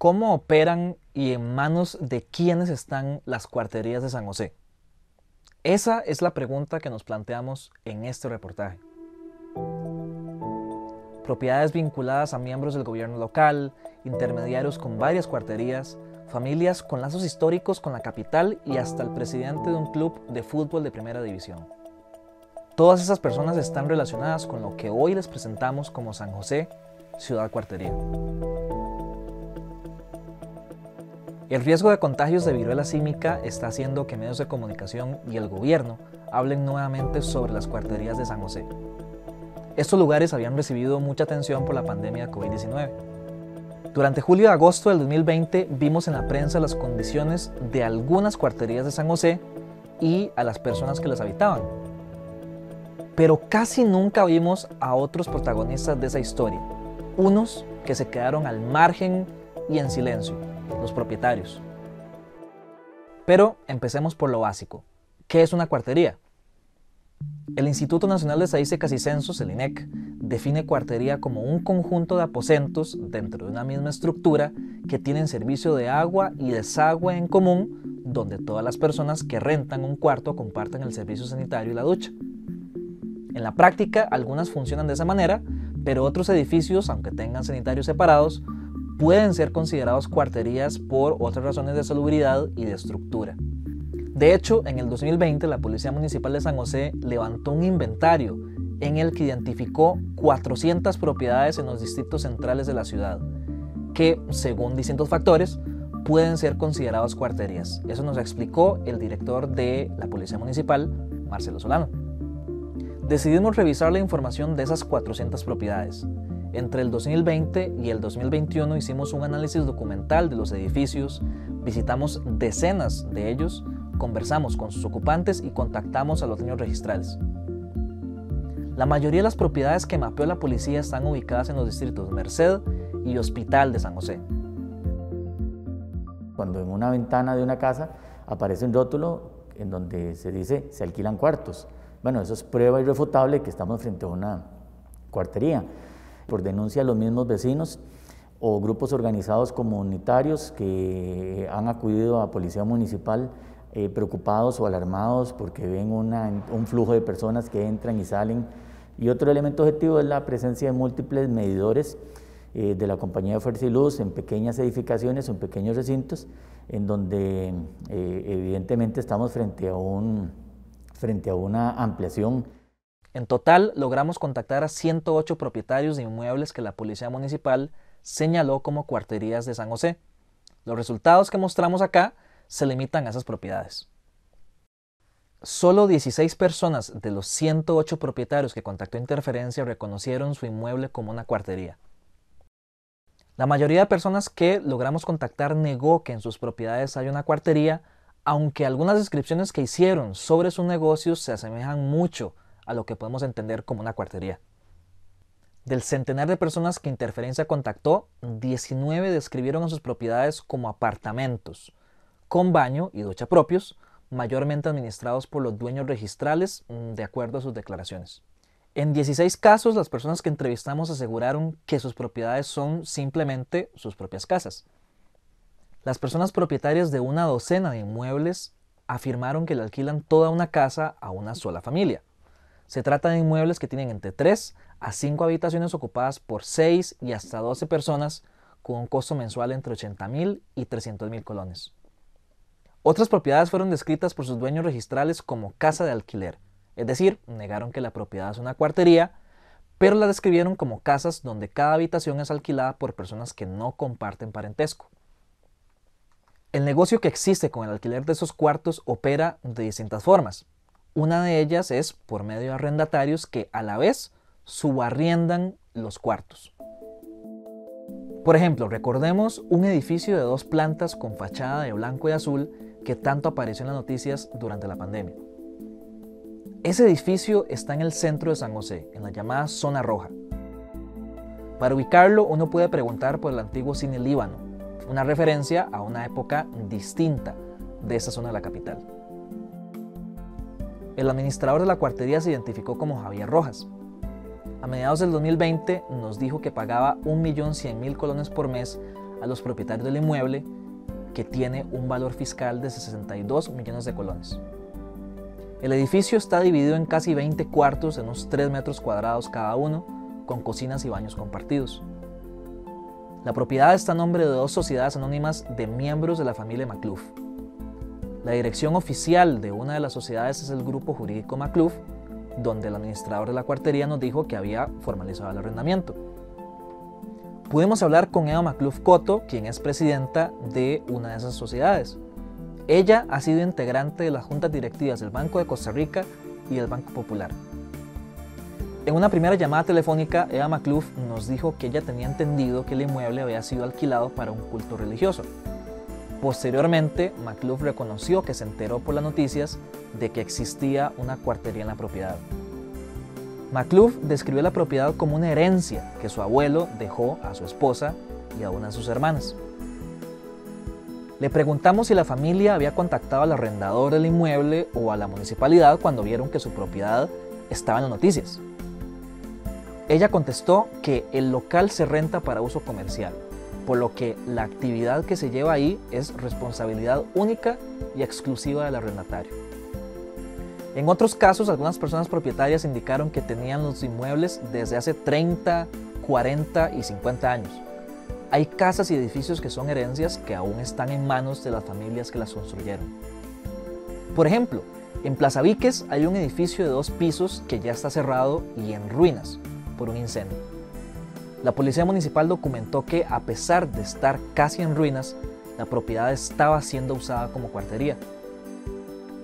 ¿Cómo operan y en manos de quiénes están las cuarterías de San José? Esa es la pregunta que nos planteamos en este reportaje. Propiedades vinculadas a miembros del gobierno local, intermediarios con varias cuarterías, familias con lazos históricos con la capital y hasta el presidente de un club de fútbol de primera división. Todas esas personas están relacionadas con lo que hoy les presentamos como San José, ciudad cuartería. El riesgo de contagios de viruela símica está haciendo que medios de comunicación y el gobierno hablen nuevamente sobre las cuarterías de San José. Estos lugares habían recibido mucha atención por la pandemia de COVID-19. Durante julio y agosto del 2020 vimos en la prensa las condiciones de algunas cuarterías de San José y a las personas que las habitaban. Pero casi nunca vimos a otros protagonistas de esa historia, unos que se quedaron al margen y en silencio, los propietarios. Pero empecemos por lo básico. ¿Qué es una cuartería? El Instituto Nacional de Estadísticas y Censos, el INEC, define cuartería como un conjunto de aposentos dentro de una misma estructura que tienen servicio de agua y desagüe en común, donde todas las personas que rentan un cuarto comparten el servicio sanitario y la ducha. En la práctica, algunas funcionan de esa manera, pero otros edificios, aunque tengan sanitarios separados, pueden ser considerados cuarterías por otras razones de salubridad y de estructura. De hecho, en el 2020 la Policía Municipal de San José levantó un inventario en el que identificó 400 propiedades en los distritos centrales de la ciudad, que, según distintos factores, pueden ser considerados cuarterías. Eso nos explicó el director de la Policía Municipal, Marcelo Solano. Decidimos revisar la información de esas 400 propiedades. Entre el 2020 y el 2021 hicimos un análisis documental de los edificios, visitamos decenas de ellos, conversamos con sus ocupantes y contactamos a los dueños registrales. La mayoría de las propiedades que mapeó la policía están ubicadas en los distritos Merced y Hospital de San José. Cuando en una ventana de una casa aparece un rótulo en donde se dice se alquilan cuartos. Bueno, eso es prueba irrefutable que estamos frente a una cuartería. Por denuncia de los mismos vecinos o grupos organizados comunitarios que han acudido a Policía Municipal preocupados o alarmados porque ven un flujo de personas que entran y salen. Y otro elemento objetivo es la presencia de múltiples medidores de la Compañía de Fuerza y Luz en pequeñas edificaciones o en pequeños recintos, en donde evidentemente estamos frente a una ampliación. En total, logramos contactar a 108 propietarios de inmuebles que la Policía Municipal señaló como cuarterías de San José. Los resultados que mostramos acá se limitan a esas propiedades. Solo 16 personas de los 108 propietarios que contactó Interferencia reconocieron su inmueble como una cuartería. La mayoría de personas que logramos contactar negó que en sus propiedades hay una cuartería, aunque algunas descripciones que hicieron sobre sus negocios se asemejan mucho a lo que podemos entender como una cuartería. Del centenar de personas que Interferencia contactó, 19 describieron a sus propiedades como apartamentos, con baño y ducha propios, mayormente administrados por los dueños registrales, de acuerdo a sus declaraciones. En 16 casos, las personas que entrevistamos aseguraron que sus propiedades son simplemente sus propias casas. Las personas propietarias de una docena de inmuebles afirmaron que le alquilan toda una casa a una sola familia. Se trata de inmuebles que tienen entre 3 a 5 habitaciones ocupadas por 6 y hasta 12 personas con un costo mensual entre 80.000 y 300.000 colones. Otras propiedades fueron descritas por sus dueños registrales como casa de alquiler, es decir, negaron que la propiedad es una cuartería, pero la describieron como casas donde cada habitación es alquilada por personas que no comparten parentesco. El negocio que existe con el alquiler de esos cuartos opera de distintas formas. Una de ellas es por medio de arrendatarios que a la vez subarriendan los cuartos. Por ejemplo, recordemos un edificio de 2 plantas con fachada de blanco y azul que tanto apareció en las noticias durante la pandemia. Ese edificio está en el centro de San José, en la llamada Zona Roja. Para ubicarlo, uno puede preguntar por el antiguo Cine Líbano, una referencia a una época distinta de esa zona de la capital. El administrador de la cuartería se identificó como Javier Rojas. A mediados del 2020 nos dijo que pagaba 1.100.000 colones por mes a los propietarios del inmueble, que tiene un valor fiscal de 62 millones de colones. El edificio está dividido en casi 20 cuartos de unos 3 metros cuadrados cada uno, con cocinas y baños compartidos. La propiedad está a nombre de 2 sociedades anónimas de miembros de la familia McClough. La dirección oficial de una de las sociedades es el Grupo Jurídico McClough, donde el administrador de la cuartería nos dijo que había formalizado el arrendamiento. Pudimos hablar con Eva McClough Cotto, quien es presidenta de una de esas sociedades. Ella ha sido integrante de las juntas directivas del Banco de Costa Rica y del Banco Popular. En una primera llamada telefónica, Eva McClough nos dijo que ella tenía entendido que el inmueble había sido alquilado para un culto religioso. Posteriormente, McClough reconoció que se enteró por las noticias de que existía una cuartería en la propiedad. McClough describió la propiedad como una herencia que su abuelo dejó a su esposa y a una de sus hermanas. Le preguntamos si la familia había contactado al arrendador del inmueble o a la municipalidad cuando vieron que su propiedad estaba en las noticias. Ella contestó que el local se renta para uso comercial, por lo que la actividad que se lleva ahí es responsabilidad única y exclusiva del arrendatario. En otros casos, algunas personas propietarias indicaron que tenían los inmuebles desde hace 30, 40 y 50 años. Hay casas y edificios que son herencias que aún están en manos de las familias que las construyeron. Por ejemplo, en Plaza Víquez hay un edificio de 2 pisos que ya está cerrado y en ruinas por un incendio. La policía municipal documentó que, a pesar de estar casi en ruinas, la propiedad estaba siendo usada como cuartería.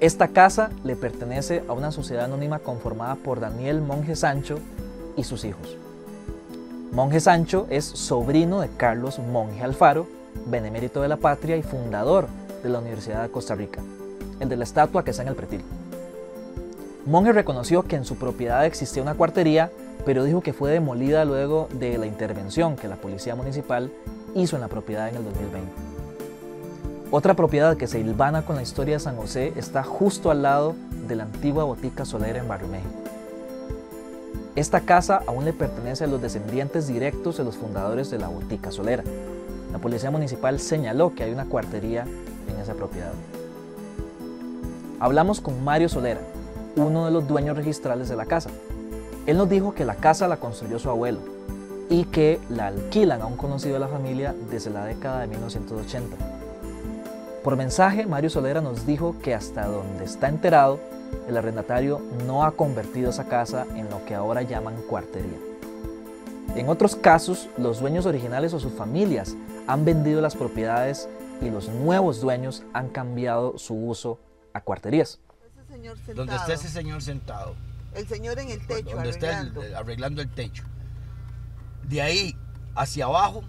Esta casa le pertenece a una sociedad anónima conformada por Daniel Monge Sancho y sus hijos. Monge Sancho es sobrino de Carlos Monge Alfaro, benemérito de la patria y fundador de la Universidad de Costa Rica, el de la estatua que está en el pretil. Monge reconoció que en su propiedad existía una cuartería, pero dijo que fue demolida luego de la intervención que la policía municipal hizo en la propiedad en el 2020. Otra propiedad que se hilvana con la historia de San José está justo al lado de la antigua botica Solera en Barrio México. Esta casa aún le pertenece a los descendientes directos de los fundadores de la botica Solera. La policía municipal señaló que hay una cuartería en esa propiedad. Hablamos con Mario Solera, uno de los dueños registrales de la casa. Él nos dijo que la casa la construyó su abuelo y que la alquilan a un conocido de la familia desde la década de 1980. Por mensaje, Mario Solera nos dijo que hasta donde está enterado, el arrendatario no ha convertido esa casa en lo que ahora llaman cuartería. En otros casos, los dueños originales o sus familias han vendido las propiedades y los nuevos dueños han cambiado su uso a cuarterías. Donde está ese señor sentado. El señor en el techo, donde arreglando. está arreglando el techo. De ahí hacia abajo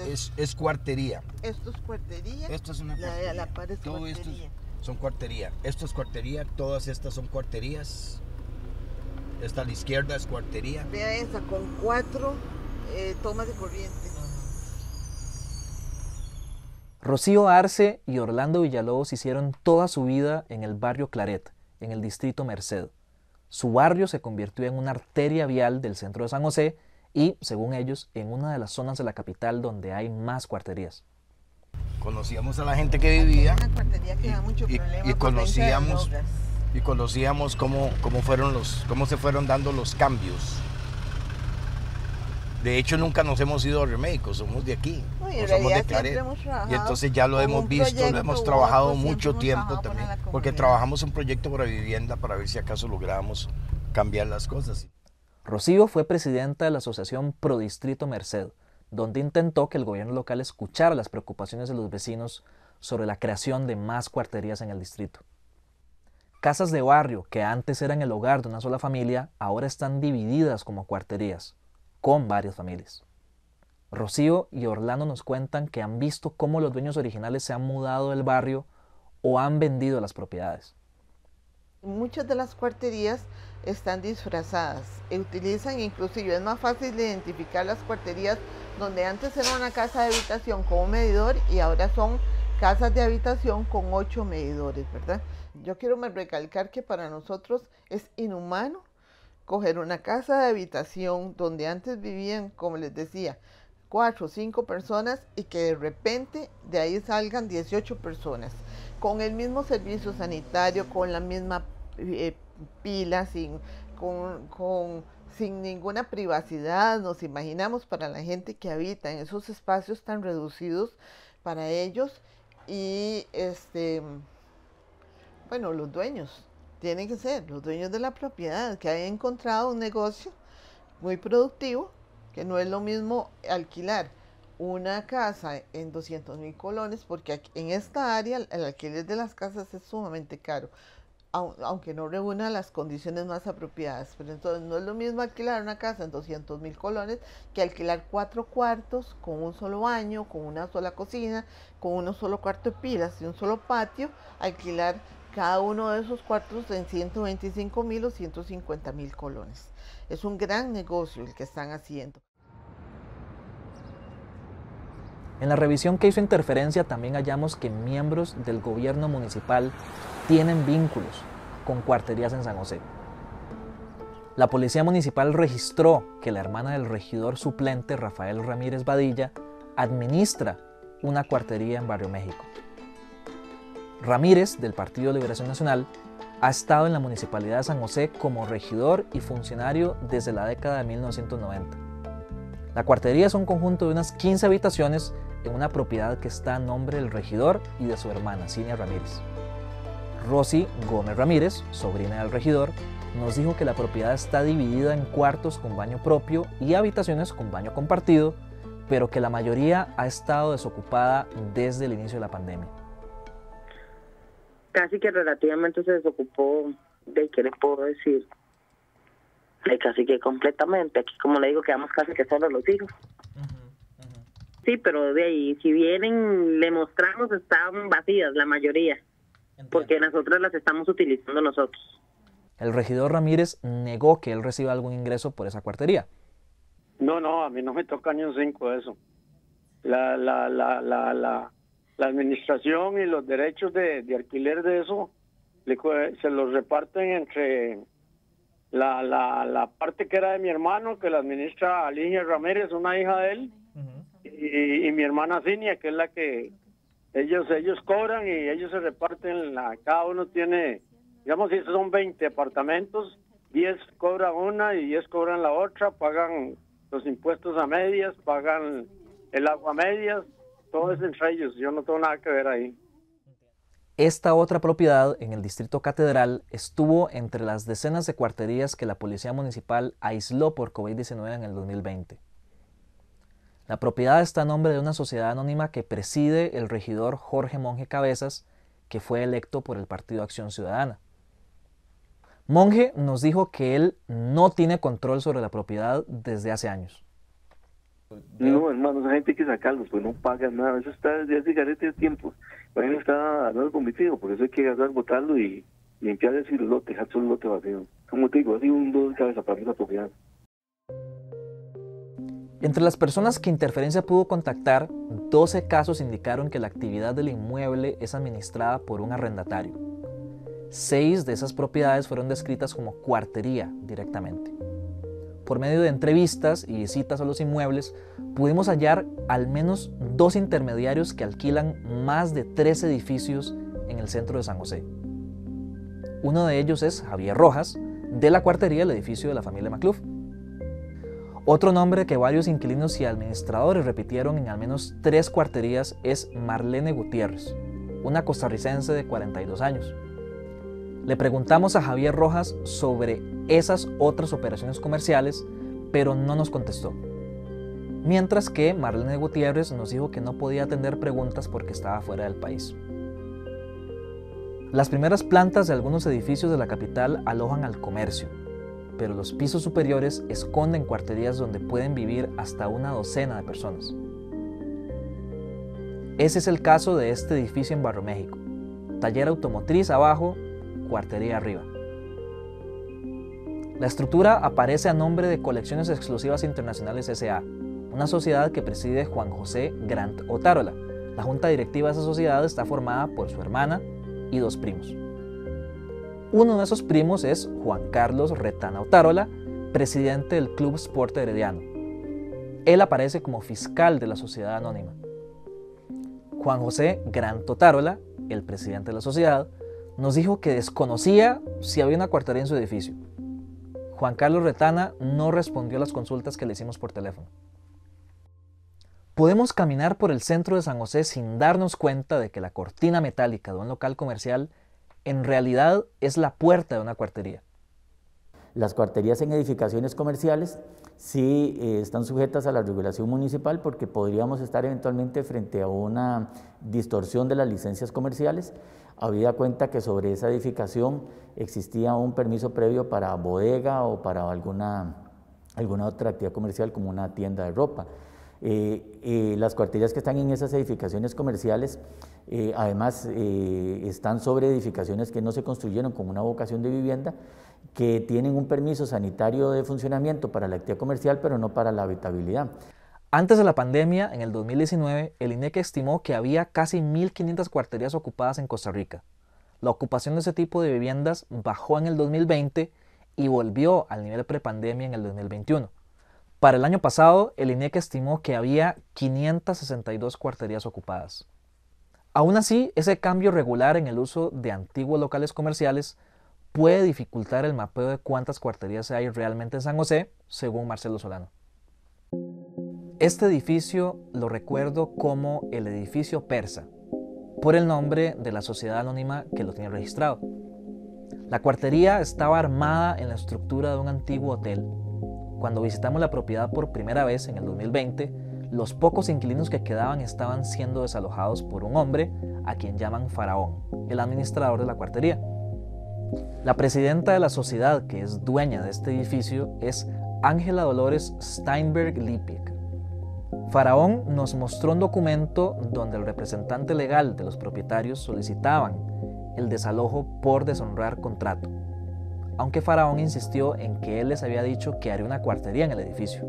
es cuartería. Esto es cuartería. Esto es una cuartería. La pared es todo cuartería. Esto son cuartería. Esto es cuartería. Todas estas son cuarterías. Esta a la izquierda es cuartería. Vea esa con 4 tomas de corriente. Rocío Arce y Orlando Villalobos hicieron toda su vida en el barrio Claret, en el distrito Merced. Su barrio se convirtió en una arteria vial del centro de San José y, según ellos, en una de las zonas de la capital donde hay más cuarterías. Conocíamos a la gente que vivía Una cuartería que da mucho problema y conocíamos cómo se fueron dando los cambios. De hecho, nunca nos hemos ido a Río México, somos de aquí, no somos de Claret. Y entonces ya lo hemos visto, lo hemos trabajado mucho tiempo también, porque trabajamos un proyecto para vivienda para ver si acaso logramos cambiar las cosas. Rocío fue presidenta de la asociación Prodistrito Merced, donde intentó que el gobierno local escuchara las preocupaciones de los vecinos sobre la creación de más cuarterías en el distrito. Casas de barrio que antes eran el hogar de una sola familia, ahora están divididas como cuarterías, con varias familias. Rocío y Orlando nos cuentan que han visto cómo los dueños originales se han mudado del barrio o han vendido las propiedades. Muchas de las cuarterías están disfrazadas, utilizan inclusive, es más fácil de identificar las cuarterías donde antes era una casa de habitación con un medidor y ahora son casas de habitación con 8 medidores, ¿verdad? Yo quiero recalcar que para nosotros es inhumano coger una casa de habitación donde antes vivían, como les decía, 4 o 5 personas y que de repente de ahí salgan 18 personas con el mismo servicio sanitario, con la misma pila, sin ninguna privacidad. Nos imaginamos para la gente que habita en esos espacios tan reducidos para ellos. Y bueno, los dueños tienen que ser los dueños de la propiedad, que hayan encontrado un negocio muy productivo, que no es lo mismo alquilar una casa en 200,000 colones, porque en esta área el alquiler de las casas es sumamente caro, aunque no reúna las condiciones más apropiadas. Pero entonces no es lo mismo alquilar una casa en 200,000 colones que alquilar 4 cuartos con un solo baño, con una sola cocina, con un solo cuarto de pilas y un solo patio, alquilar cada uno de esos cuartos en 125,000 o 150,000 colones. Es un gran negocio el que están haciendo. En la revisión que hizo Interferencia también hallamos que miembros del gobierno municipal tienen vínculos con cuarterías en San José. La policía municipal registró que la hermana del regidor suplente Rafael Ramírez Badilla administra una cuartería en Barrio México. Ramírez, del Partido de Liberación Nacional, ha estado en la municipalidad de San José como regidor y funcionario desde la década de 1990. La cuartería es un conjunto de unas 15 habitaciones en una propiedad que está a nombre del regidor y de su hermana, Cinia Ramírez. Rosy Gómez Ramírez, sobrina del regidor, nos dijo que la propiedad está dividida en cuartos con baño propio y habitaciones con baño compartido, pero que la mayoría ha estado desocupada desde el inicio de la pandemia. Casi que relativamente se desocupó, ¿de qué le puedo decir? Casi que completamente. Aquí, como le digo, quedamos casi que solo los hijos. Sí, pero de ahí, si vienen, le mostramos, están vacías la mayoría. Entiendo. Porque nosotros las estamos utilizando nosotros. El regidor Ramírez negó que él reciba algún ingreso por esa cuartería. No, a mí no me toca ni un 5 de eso. La administración y los derechos de alquiler de eso se los reparten entre la parte que era de mi hermano, que la administra Alicia Ramírez, una hija de él, y mi hermana Cinia, que es la que ellos cobran y ellos se reparten. Cada uno tiene, digamos, si son 20 apartamentos, 10 cobran una y 10 cobran la otra, pagan los impuestos a medias, pagan el agua a medias, todo es entre ellos. Yo no tengo nada que ver ahí. Esta otra propiedad en el distrito Catedral estuvo entre las decenas de cuarterías que la policía municipal aisló por COVID-19 en el 2020. La propiedad está a nombre de una sociedad anónima que preside el regidor Jorge Monge Cabezas, que fue electo por el Partido Acción Ciudadana. Monge nos dijo que él no tiene control sobre la propiedad desde hace años. No, hermano, esa gente hay que sacarlos, pues no pagan nada. Eso está desde hace garete de tiempo. Ahí está no es cometido, por eso hay que agarrar, botarlo y limpiar ese lote, dejar solo el lote vacío. Como te digo, ha sido un dolor de cabeza para esa propiedad. Entre las personas que Interferencia pudo contactar, 12 casos indicaron que la actividad del inmueble es administrada por un arrendatario. 6 de esas propiedades fueron descritas como cuartería directamente. Por medio de entrevistas y visitas a los inmuebles, pudimos hallar al menos 2 intermediarios que alquilan más de 3 edificios en el centro de San José. Uno de ellos es Javier Rojas, de la cuartería del edificio de la familia Macluf. Otro nombre que varios inquilinos y administradores repitieron en al menos 3 cuarterías es Marlene Gutiérrez, una costarricense de 42 años. Le preguntamos a Javier Rojas sobre esas otras operaciones comerciales, pero no nos contestó. Mientras que Marlene Gutiérrez nos dijo que no podía atender preguntas porque estaba fuera del país. Las primeras plantas de algunos edificios de la capital alojan al comercio, pero los pisos superiores esconden cuarterías donde pueden vivir hasta una docena de personas. Ese es el caso de este edificio en Barrio México. Taller automotriz abajo, cuartería arriba. La estructura aparece a nombre de Colecciones Exclusivas Internacionales S.A., una sociedad que preside Juan José Grant Otárola. La junta directiva de esa sociedad está formada por su hermana y 2 primos. Uno de esos primos es Juan Carlos Retana Otárola, presidente del Club Sport Herediano. él aparece como fiscal de la sociedad anónima. Juan José Grantotárola, el presidente de la sociedad, nos dijo que desconocía si había una cuartería en su edificio. Juan Carlos Retana no respondió a las consultas que le hicimos por teléfono. Podemos caminar por el centro de San José sin darnos cuenta de que la cortina metálica de un local comercial en realidad es la puerta de una cuartería. Las cuarterías en edificaciones comerciales sí están sujetas a la regulación municipal porque podríamos estar eventualmente frente a una distorsión de las licencias comerciales, habida cuenta que sobre esa edificación existía un permiso previo para bodega o para alguna otra actividad comercial como una tienda de ropa. Las cuarterías que están en esas edificaciones comerciales además están sobre edificaciones que no se construyeron con una vocación de vivienda, que tienen un permiso sanitario de funcionamiento para la actividad comercial, pero no para la habitabilidad. Antes de la pandemia, en el 2019, el INEC estimó que había casi 1.500 cuarterías ocupadas en Costa Rica. La ocupación de ese tipo de viviendas bajó en el 2020 y volvió al nivel prepandemia en el 2021. Para el año pasado, el INEC estimó que había 562 cuarterías ocupadas. Aún así, ese cambio regular en el uso de antiguos locales comerciales puede dificultar el mapeo de cuántas cuarterías hay realmente en San José, según Marcelo Solano. Este edificio lo recuerdo como el edificio Persa, por el nombre de la sociedad anónima que lo tiene registrado. La cuartería estaba armada en la estructura de un antiguo hotel. Cuando visitamos la propiedad por primera vez en el 2020, los pocos inquilinos que quedaban estaban siendo desalojados por un hombre a quien llaman Faraón, el administrador de la cuartería. La presidenta de la sociedad que es dueña de este edificio es Ángela Dolores Steinberg Lippick. Faraón nos mostró un documento donde el representante legal de los propietarios solicitaban el desalojo por deshonrar contrato, aunque Faraón insistió en que él les había dicho que haría una cuartería en el edificio.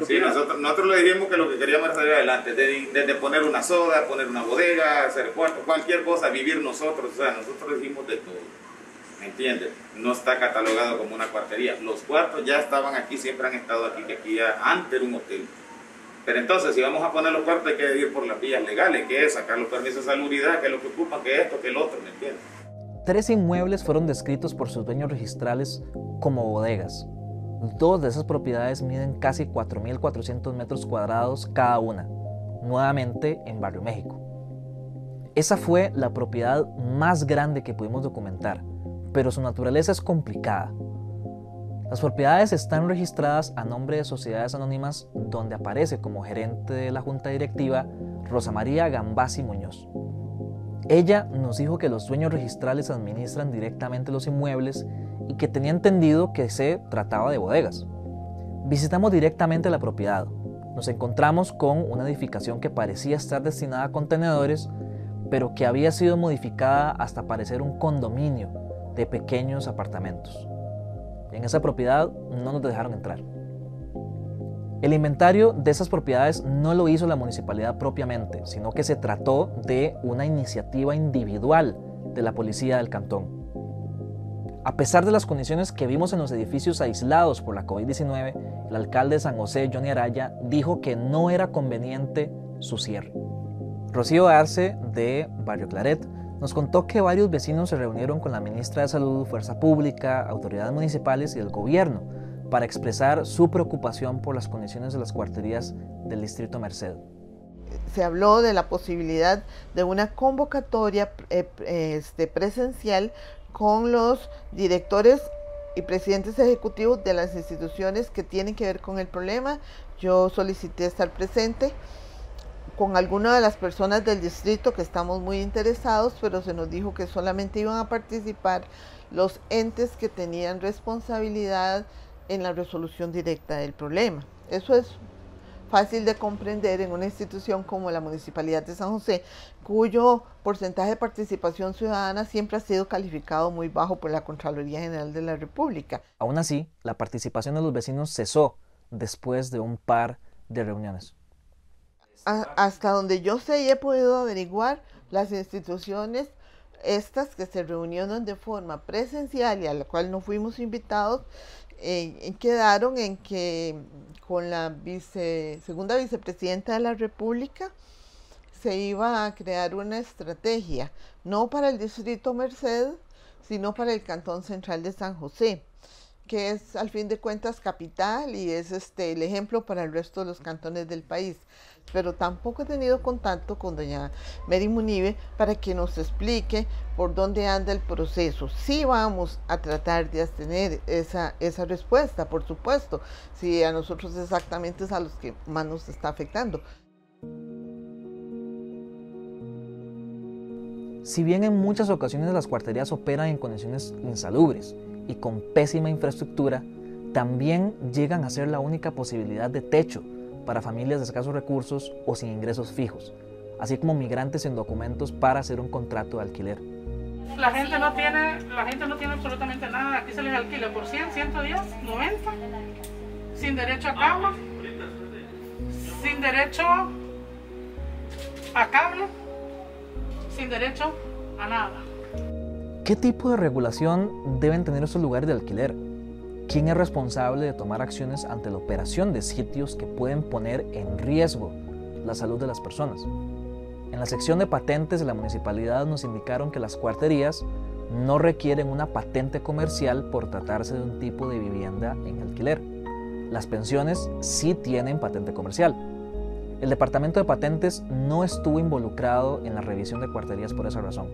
Sí, nosotros le diríamos que lo que queríamos era salir adelante, desde poner una soda, poner una bodega, hacer cuarto, cualquier cosa, vivir nosotros, o sea, nosotros dijimos de todo, ¿me entiendes? No está catalogado como una cuartería. Los cuartos ya estaban aquí, siempre han estado aquí, que aquí antes era un hotel. Pero entonces, si vamos a poner los cuartos, hay que ir por las vías legales, que es sacar los permisos de salubridad, que es lo que ocupan, que esto, que el otro, ¿me entiendes? 3 inmuebles fueron descritos por sus dueños registrales como bodegas. 2 de esas propiedades miden casi 4.400 metros cuadrados cada una, nuevamente en Barrio México. Esa fue la propiedad más grande que pudimos documentar, pero su naturaleza es complicada. Las propiedades están registradas a nombre de sociedades anónimas donde aparece como gerente de la junta directiva Rosa María Gambasi Muñoz. Ella nos dijo que los dueños registrales administran directamente los inmuebles y que tenía entendido que se trataba de bodegas. Visitamos directamente la propiedad. Nos encontramos con una edificación que parecía estar destinada a contenedores, pero que había sido modificada hasta parecer un condominio de pequeños apartamentos. En esa propiedad no nos dejaron entrar. El inventario de esas propiedades no lo hizo la municipalidad propiamente, sino que se trató de una iniciativa individual de la policía del cantón. A pesar de las condiciones que vimos en los edificios aislados por la COVID-19, el alcalde de San José, Johnny Araya, dijo que no era conveniente su cierre. Rocío Arce, de Barrio Claret, nos contó que varios vecinos se reunieron con la ministra de Salud, Fuerza Pública, autoridades municipales y el gobierno para expresar su preocupación por las condiciones de las cuarterías del distrito Merced. Se habló de la posibilidad de una convocatoria presencial con los directores y presidentes ejecutivos de las instituciones que tienen que ver con el problema. Yo solicité estar presente con alguna de las personas del distrito que estamos muy interesados, pero se nos dijo que solamente iban a participar los entes que tenían responsabilidad en la resolución directa del problema. Eso es fácil de comprender en una institución como la Municipalidad de San José, cuyo porcentaje de participación ciudadana siempre ha sido calificado muy bajo por la Contraloría General de la República. Aún así, la participación de los vecinos cesó después de un par de reuniones. Hasta donde yo sé y he podido averiguar, las instituciones estas que se reunieron de forma presencial y a la cual no fuimos invitados, quedaron en que con la segunda vicepresidenta de la República se iba a crear una estrategia, no para el distrito Merced, sino para el Cantón Central de San José, que es al fin de cuentas capital y es el ejemplo para el resto de los cantones del país. Pero tampoco he tenido contacto con doña Mary Munive para que nos explique por dónde anda el proceso. Sí vamos a tratar de tener esa respuesta, por supuesto, si a nosotros exactamente es a los que más nos está afectando. Si bien en muchas ocasiones las cuarterías operan en condiciones insalubres y con pésima infraestructura, también llegan a ser la única posibilidad de techo para familias de escasos recursos o sin ingresos fijos, así como migrantes sin documentos para hacer un contrato de alquiler. La gente no tiene absolutamente nada. Aquí se les alquila por 100, 110, 90, sin derecho a cama, sin derecho a cable, sin derecho a nada. ¿Qué tipo de regulación deben tener estos lugares de alquiler? ¿Quién es responsable de tomar acciones ante la operación de sitios que pueden poner en riesgo la salud de las personas? En la sección de patentes de la municipalidad nos indicaron que las cuarterías no requieren una patente comercial por tratarse de un tipo de vivienda en alquiler. Las pensiones sí tienen patente comercial. El Departamento de Patentes no estuvo involucrado en la revisión de cuarterías por esa razón.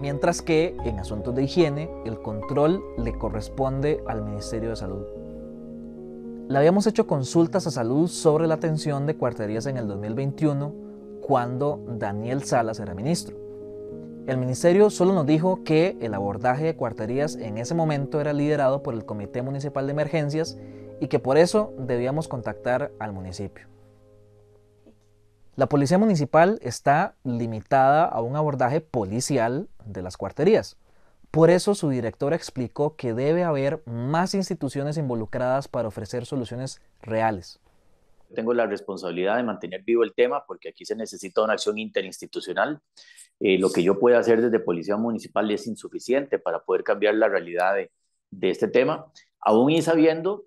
Mientras que en asuntos de higiene, el control le corresponde al Ministerio de Salud. Le habíamos hecho consultas a Salud sobre la atención de cuarterías en el 2021, cuando Daniel Salas era ministro. El ministerio solo nos dijo que el abordaje de cuarterías en ese momento era liderado por el Comité Municipal de Emergencias y que por eso debíamos contactar al municipio. La Policía Municipal está limitada a un abordaje policial de las cuarterías. Por eso su directora explicó que debe haber más instituciones involucradas para ofrecer soluciones reales. Tengo la responsabilidad de mantener vivo el tema porque aquí se necesita una acción interinstitucional. Lo que yo pueda hacer desde Policía Municipal es insuficiente para poder cambiar la realidad de este tema, aún y sabiendo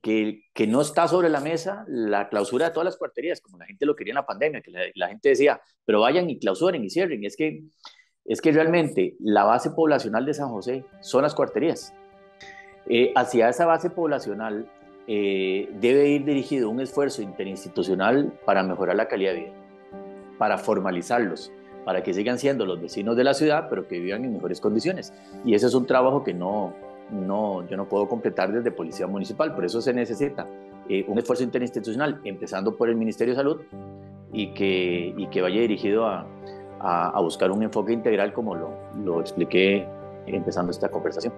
que no está sobre la mesa la clausura de todas las cuarterías, como la gente lo quería en la pandemia, que la gente decía, pero vayan y clausuren y cierren. Es que realmente la base poblacional de San José son las cuarterías. Hacia esa base poblacional debe ir dirigido un esfuerzo interinstitucional para mejorar la calidad de vida, para formalizarlos, para que sigan siendo los vecinos de la ciudad, pero que vivan en mejores condiciones. Y ese es un trabajo que yo no puedo completar desde Policía Municipal. Por eso se necesita un esfuerzo interinstitucional, empezando por el Ministerio de Salud, y que vaya dirigido a buscar un enfoque integral, como lo expliqué empezando esta conversación.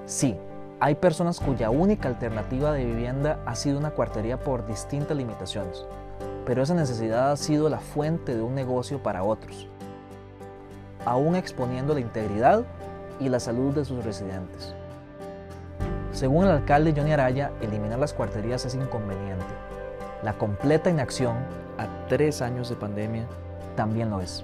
Sí, hay personas cuya única alternativa de vivienda ha sido una cuartería por distintas limitaciones, pero esa necesidad ha sido la fuente de un negocio para otros, aún exponiendo la integridad y la salud de sus residentes. Según el alcalde Johnny Araya, eliminar las cuarterías es inconveniente. La completa inacción a 3 años de pandemia también lo es.